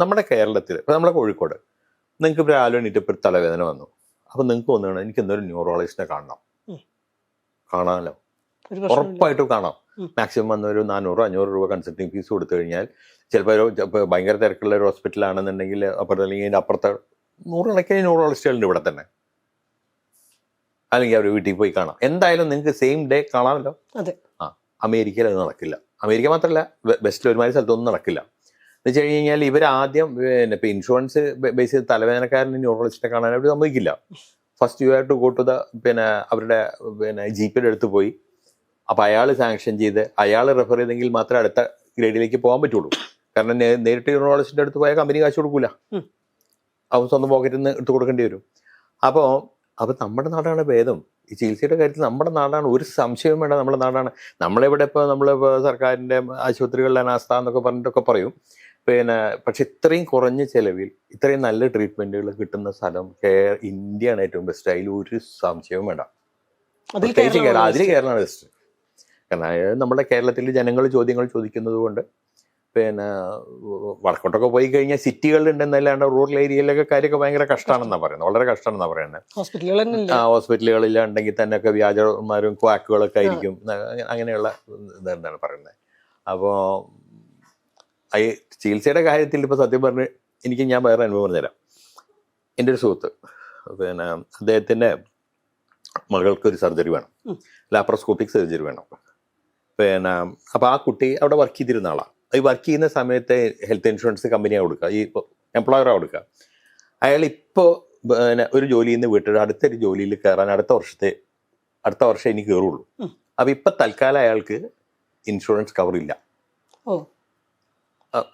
നമ്മുടെ കേരളത്തിൽ ഇപ്പം നമ്മുടെ കോഴിക്കോട് നിങ്ങൾക്ക് ഇപ്പോൾ രാവിലെ എണീറ്റ് ഇപ്പോൾ തലവേദന വന്നു, അപ്പം നിങ്ങൾക്ക് തോന്നുകയാണ് എനിക്ക് എന്തൊരു ന്യൂറോളജിസ്റ്റിനെ കാണാമല്ലോ, ഉറപ്പായിട്ടും കാണാം. മാക്സിമം വന്ന ഒരു 400-500 രൂപ കൺസൾട്ടിങ് ഫീസ് കൊടുത്തു കഴിഞ്ഞാൽ ചിലപ്പോൾ ഭയങ്കര തിരക്കുള്ള ഒരു ഹോസ്പിറ്റലാണെന്നുണ്ടെങ്കിൽ അപ്പുറത്ത് അല്ലെങ്കിൽ അതിൻ്റെ അപ്പുറത്തെ നൂറുകണക്കിന് ന്യൂറോളജിസ്റ്റുകളുണ്ട് ഇവിടെ തന്നെ, അല്ലെങ്കിൽ അവർ വീട്ടിൽ പോയി കാണാം. എന്തായാലും നിങ്ങൾക്ക് സെയിം ഡേ കാണാമല്ലോ. അമേരിക്കയിൽ അത് നടക്കില്ല. അമേരിക്ക മാത്രമല്ല, വെസ്റ്റിൽ ഒരുമാതിരി സ്ഥലത്തൊന്നും നടക്കില്ല. എന്ന് വെച്ച് കഴിഞ്ഞാൽ ഇവരാദ്യം പിന്നെ ഇപ്പം ഇൻഷുറൻസ് ബേസ് ചെയ്ത് തലവേദനക്കാരന് ന്യൂറോളജിസ്റ്റിനെ കാണാൻ അവർ സമ്മതിക്കില്ല. First you have to go to the പിന്നെ അവരുടെ പിന്നെ GP അടുത്ത് പോയി, അപ്പം അയാൾ സാങ്ഷൻ ചെയ്ത് അയാൾ റെഫർ ചെയ്തെങ്കിൽ മാത്രമേ അടുത്ത ഗ്രേഡിലേക്ക് പോകാൻ പറ്റുള്ളൂ. കാരണം നേരിട്ട് ന്യൂറോളജിസ്റ്റിൻ്റെ അടുത്ത് പോയാൽ കമ്പനി കാശ് കൊടുക്കൂല, അവൻ സ്വന്തം പോക്കറ്റിൽ നിന്ന് എടുത്ത് കൊടുക്കേണ്ടി വരും. അപ്പോൾ നമ്മുടെ നാടാണ് ഭേദം. ഈ ചികിത്സയുടെ കാര്യത്തിൽ നമ്മുടെ നാടാണ്, ഒരു സംശയവും വേണ്ട, നമ്മുടെ നാടാണ്. നമ്മളിവിടെ നമ്മളിപ്പോൾ സർക്കാരിൻ്റെ ആശുപത്രികളിലെ അനാസ്ഥ എന്നൊക്കെ പറഞ്ഞിട്ടൊക്കെ പറയും. പക്ഷെ ഇത്രയും കുറഞ്ഞ ചെലവിൽ ഇത്രയും നല്ല ട്രീറ്റ്മെന്റുകൾ കിട്ടുന്ന സ്ഥലം ഇന്ത്യയാണ് ഏറ്റവും ബെസ്റ്റ്. അതിൽ ഒരു സംശയവും വേണ്ട. അതിൽ കേരളമാണ് ബെസ്റ്റ്. കാരണം നമ്മുടെ കേരളത്തിൽ ജനങ്ങൾ ചോദ്യങ്ങൾ ചോദിക്കുന്നത് കൊണ്ട് വടക്കോട്ടൊക്കെ പോയി കഴിഞ്ഞാൽ സിറ്റികളിലുണ്ടെന്നല്ലാണ്ട് റൂറൽ ഏരിയയിലൊക്കെ കാര്യമൊക്കെ ഭയങ്കര കഷ്ടമാണെന്നാണ് പറയുന്നത്, വളരെ കഷ്ടമാണെന്നാണ് പറയുന്നത്. ഹോസ്പിറ്റലുകളിലുണ്ടെങ്കിൽ തന്നെ ഒക്കെ വ്യാജന്മാരും ക്വാക്കുകളൊക്കെ ആയിരിക്കും, അങ്ങനെയുള്ള ഇതെന്താണ് പറയുന്നത്. അപ്പോൾ ഈ ചികിത്സയുടെ കാര്യത്തിൽ ഇപ്പോൾ സത്യം പറഞ്ഞ് ഞാൻ വേറെ അനുഭവം പറഞ്ഞുതരാം. എൻ്റെ ഒരു സുഹൃത്ത് അദ്ദേഹത്തിൻ്റെ മകൾക്കൊരു സർജറി വേണം, ലാപ്രോസ്കോപ്പിക് സർജറി വേണം. അപ്പോൾ ആ കുട്ടി അവിടെ വർക്ക് ചെയ്തിരുന്ന ആളാണ്. ഈ വർക്ക് ചെയ്യുന്ന സമയത്ത് ഹെൽത്ത് ഇൻഷുറൻസ് കമ്പനിയാണ് കൊടുക്കുക, ഈ എംപ്ലോയറാണ് കൊടുക്കുക. അയാൾ ഇപ്പോൾ ഒരു ജോലിയിൽ നിന്ന് വിട്ടിട്ട് അടുത്തൊരു ജോലിയിൽ കയറാൻ അടുത്ത വർഷം ഇനി കയറുള്ളൂ. അപ്പോൾ ഇപ്പം തൽക്കാലം അയാൾക്ക് ഇൻഷുറൻസ് കവറില്ല.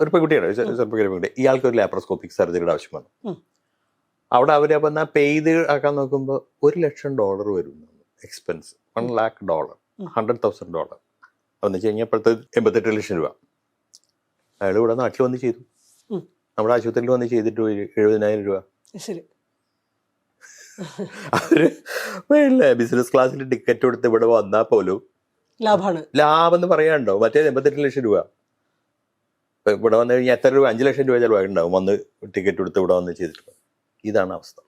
ഒരു പെൺകുട്ടിയാണ്, ചെറുപ്പക്കാരി. ഇയാൾക്ക് ഒരു ലാപ്രോസ്കോപ്പിക് സർജറിയുടെ ആവശ്യം വന്നു. അവിടെ അവർ അപ്പം എന്നാൽ പേ ചെയ്ത് ആക്കാൻ നോക്കുമ്പോൾ $1,00,000 വരും എക്സ്പെൻസ്. $1,00,000, $100,000. എന്ന് വെച്ച് കഴിഞ്ഞാൽ ഇപ്പോഴത്തെ 88 ലക്ഷം രൂപ. അയാൾ ഇവിടെ നാട്ടിൽ വന്ന് ചെയ്തു, നമ്മുടെ ആശുപത്രിയിൽ വന്ന് ചെയ്തിട്ട് 70,000 രൂപ. അവര് ബിസിനസ് ക്ലാസ്സിൽ ടിക്കറ്റ് കൊടുത്ത് ഇവിടെ വന്നാൽ പോലും ലാഭം എന്ന് പറയാനുണ്ടോ? മറ്റേ 88 ലക്ഷം രൂപ. ഇവിടെ വന്നു കഴിഞ്ഞാൽ എത്ര രൂപ? 5 ലക്ഷം രൂപ ചിലവായിട്ടുണ്ടാവും വന്ന് ടിക്കറ്റ് കൊടുത്ത് ഇവിടെ വന്ന് ചെയ്തിട്ട്. ഇതാണ് അവസ്ഥ.